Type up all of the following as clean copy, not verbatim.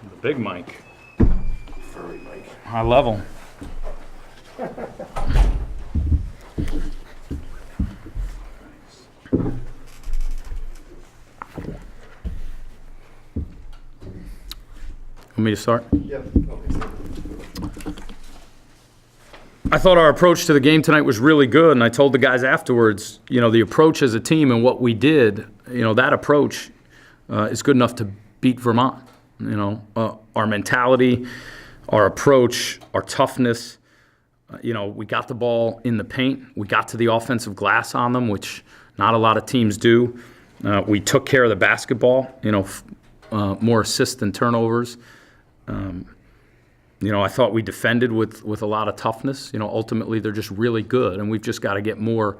The big mic. Furry Mike. High level. Want me to start? Yeah. I thought our approach to the game tonight was really good, and I told the guys afterwards, the approach as a team and what we did, that approach is good enough to beat Vermont. Our mentality, our approach, our toughness. We got the ball in the paint. We got to the offensive glass on them, which not a lot of teams do. We took care of the basketball, more assists than turnovers. I thought we defended with a lot of toughness. Ultimately, they're just really good, and we've just got to get more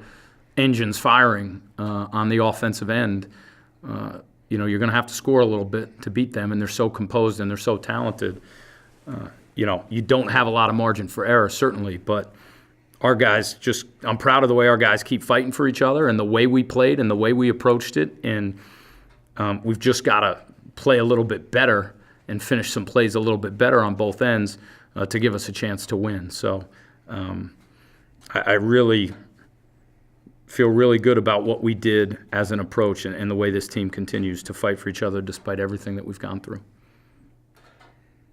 engines firing on the offensive end. You're going to have to score a little bit to beat them, and they're so composed and they're so talented. You don't have a lot of margin for error, certainly, but our guys I'm proud of the way our guys keep fighting for each other and the way we played and the way we approached it, and we've just got to play a little bit better and finish some plays a little bit better on both ends to give us a chance to win. So I really feel really good about what we did as an approach and the way this team continues to fight for each other despite everything that we've gone through.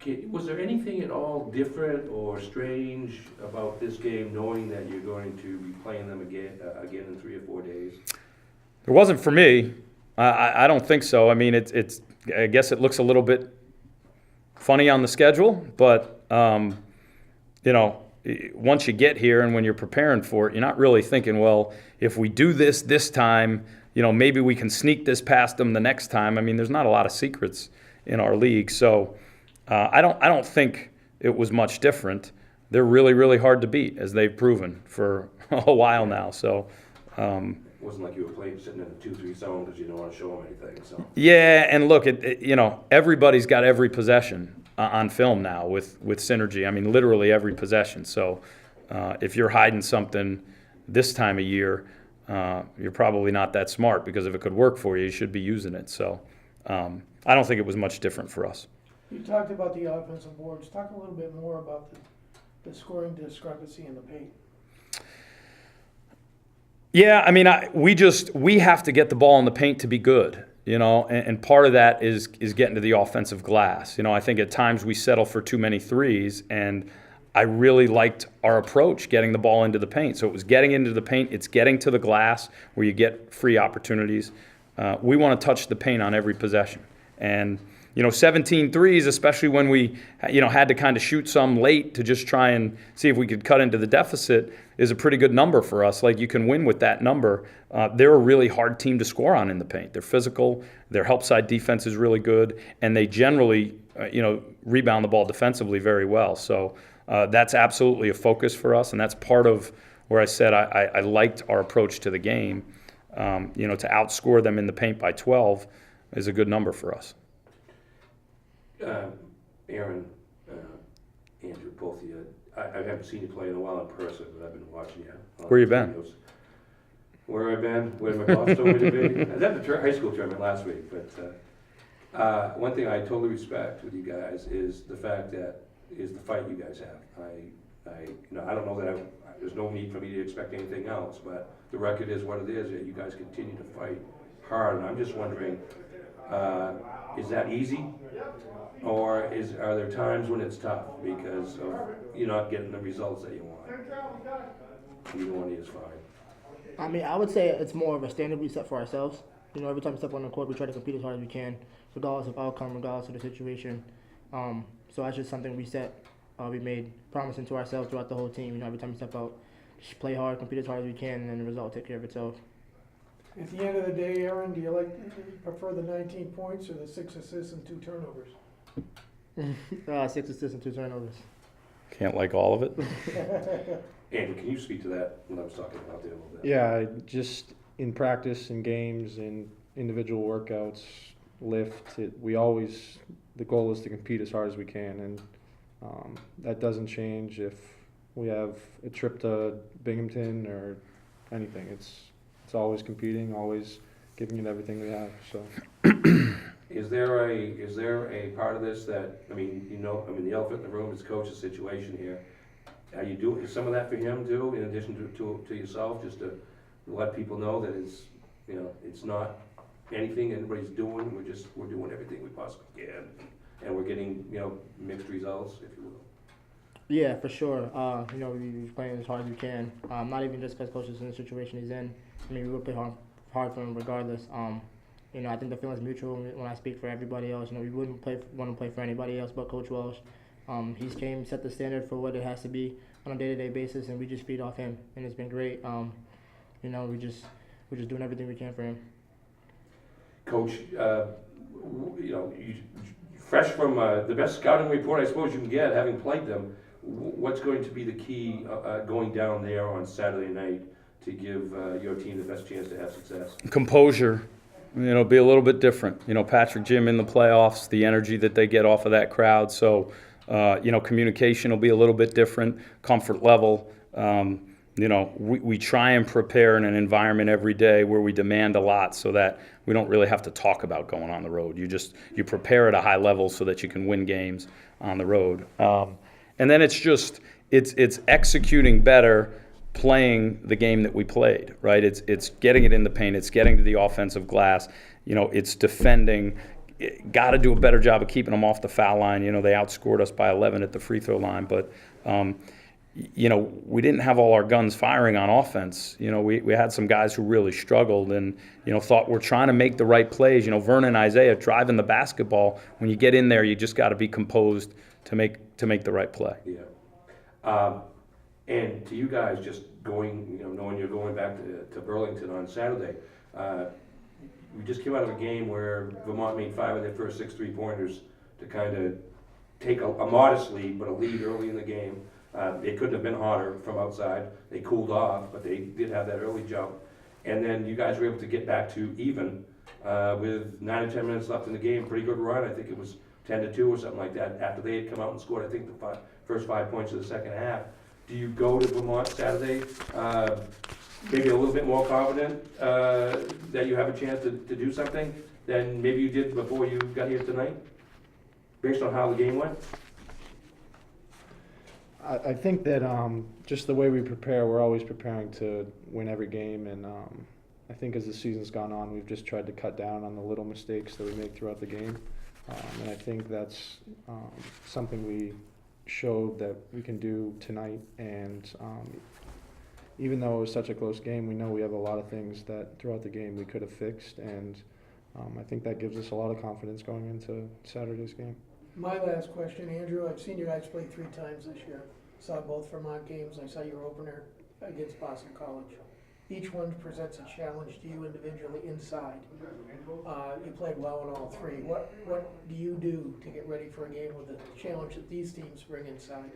Okay, was there anything at all different or strange about this game, knowing that you're going to be playing them again in 3 or 4 days? It wasn't for me. I don't think so. I mean, it's. I guess it looks a little bit funny on the schedule, but once you get here and when you're preparing for it, you're not really thinking, well, if we do this time, maybe we can sneak this past them the next time. I mean, there's not a lot of secrets in our league, so I don't think it was much different. They're really, really hard to beat, as they've proven for a while now. So. It wasn't like you were sitting in a 2-3 zone because you don't want to show them anything. So. Yeah, and look, everybody's got every possession on film now with synergy. I mean, literally every possession. So if you're hiding something this time of year, you're probably not that smart, because if it could work for you, you should be using it. So I don't think it was much different for us. You talked about the offensive boards. Talk a little bit more about the scoring discrepancy in the paint. Yeah, I mean, we have to get the ball in the paint to be good, and part of that is getting to the offensive glass. I think at times we settle for too many threes, and I really liked our approach, getting the ball into the paint. So it was getting into the paint, it's getting to the glass where you get free opportunities. We want to touch the paint on every possession. And 17 threes, especially when we, had to kind of shoot some late to just try and see if we could cut into the deficit, is a pretty good number for us. Like, you can win with that number. They're a really hard team to score on in the paint. They're physical. Their help side defense is really good, and they generally, rebound the ball defensively very well. So that's absolutely a focus for us, and that's part of where I said I liked our approach to the game. To outscore them in the paint by 12 is a good number for us. Aaron, Andrew, both of you, I haven't seen you play in a while in person, but I've been watching you. Where you been? Where I've been, where my boss told me to be. I was at the high school tournament last week, but one thing I totally respect with you guys is the fact that is the fight you guys have. I don't know that there's no need for me to expect anything else, but the record is what it is. That you guys continue to fight hard, and I'm just wondering, is that easy? Or are there times when it's tough because of you're not getting the results that you want? Either one is fine. I mean, I would say it's more of a standard we set for ourselves. Every time we step on the court, we try to compete as hard as we can, regardless of outcome, regardless of the situation. So that's just something we set. We made promising to ourselves throughout the whole team. Every time we step out, just play hard, compete as hard as we can, and then the result will take care of itself. At the end of the day, Aaron, do you prefer the 19 points or the 6 assists and 2 turnovers? 6 assists and 2 turnovers. Can't like all of it. Andrew, can you speak to that when I was talking about there a little bit? Yeah, just in practice, in games, in individual workouts, the goal is to compete as hard as we can, and that doesn't change if we have a trip to Binghamton or anything. It's always competing, always giving it everything we have. So. Is there a part of this that, I mean, the elephant in the room is coach's situation here. Are you doing some of that for him too, in addition to yourself, just to let people know that it's not anything anybody's doing, we're doing everything we possibly can, and we're getting, mixed results, if you will. Yeah, for sure. We're playing as hard as we can. Not even just because coach is in the situation he's in. I mean, we will play hard for him regardless. I think the feeling's mutual when I speak for everybody else. We wouldn't want to play for anybody else but Coach Welsh. He's came, set the standard for what it has to be on a day-to-day basis, and we just feed off him, and it's been great. We're just doing everything we can for him. Coach, fresh from the best scouting report I suppose you can get, having played them, what's going to be the key going down there on Saturday night to give your team the best chance to have success? Composure. Be a little bit different. Patrick Jim in the playoffs, the energy that they get off of that crowd. So, communication will be a little bit different. Comfort level. We try and prepare in an environment every day where we demand a lot so that we don't really have to talk about going on the road. You prepare at a high level so that you can win games on the road. And then it's executing better, playing the game that we played, right? It's getting it in the paint, it's getting to the offensive glass, it's defending. Got to do a better job of keeping them off the foul line. They outscored us by 11 at the free throw line, but we didn't have all our guns firing on offense. We had some guys who really struggled and, thought we're trying to make the right plays. Vernon and Isaiah driving the basketball. When you get in there, you just got to be composed to make the right play. Yeah. And to you guys, just going, knowing you're going back to Burlington on Saturday, we just came out of a game where Vermont made 5 of their first 6 3-pointers to kind of take a modest lead, but a lead early in the game. It couldn't have been hotter from outside. They cooled off, but they did have that early jump. And then you guys were able to get back to even with 9 or 10 minutes left in the game. Pretty good run. I think it was 10-2 or something like that after they had come out and scored, I think, the first 5 points of the second half. Do you go to Vermont Saturday maybe a little bit more confident that you have a chance to do something than maybe you did before you got here tonight, based on how the game went? I think that just the way we prepare, we're always preparing to win every game, and I think as the season's gone on, we've just tried to cut down on the little mistakes that we make throughout the game, and I think that's something we showed that we can do tonight. And even though it was such a close game, we know we have a lot of things that throughout the game we could have fixed, and I think that gives us a lot of confidence going into Saturday's game. My last question, Andrew, I've seen you guys play 3 times this year. Saw both Vermont games. I saw your opener against Boston College. Each one presents a challenge to you individually inside. You played well in all 3. What do you do to get ready for a game with the challenge that these teams bring inside?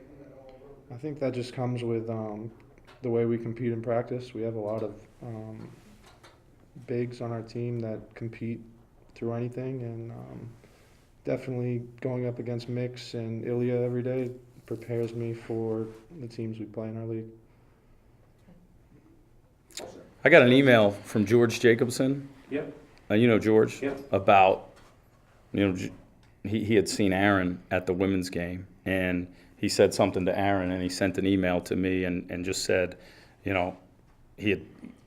I think that just comes with the way we compete in practice. We have a lot of bigs on our team that compete through anything, and definitely going up against Mix and Ilya every day prepares me for the teams we play in our league. I got an email from George Jacobson. Yep. George? Yep. About, he had seen Aaron at the women's game, and he said something to Aaron, and he sent an email to me and just said, he had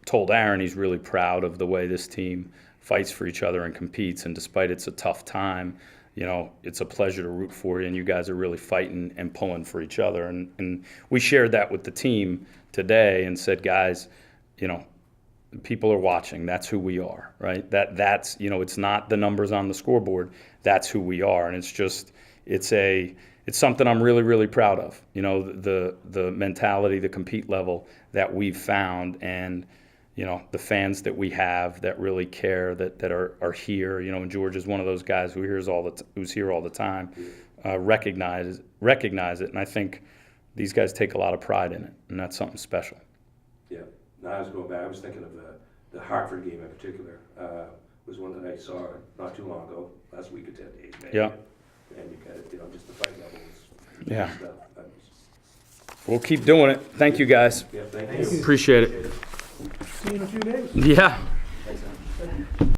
told Aaron he's really proud of the way this team fights for each other and competes, and despite it's a tough time, it's a pleasure to root for you, and you guys are really fighting and pulling for each other. And we shared that with the team today and said, guys, people are watching. That's who we are, right? That's it's not the numbers on the scoreboard. That's who we are, and it's something I'm really, really proud of. The mentality, the compete level that we've found, and the fans that we have that really care, that are here. And George is one of those guys who's here all the time. Recognize it, and I think these guys take a lot of pride in it, and that's something special. Yeah. No, I was going back. I was thinking of the Hartford game in particular. Was one that I saw not too long ago, last week or 10 days. Maybe. Yeah. And you got just the fight level was Yeah. stuff. We'll keep doing it. Thank you, guys. Yeah, thank you. Appreciate it. See you in a few days. Yeah. Thanks, man.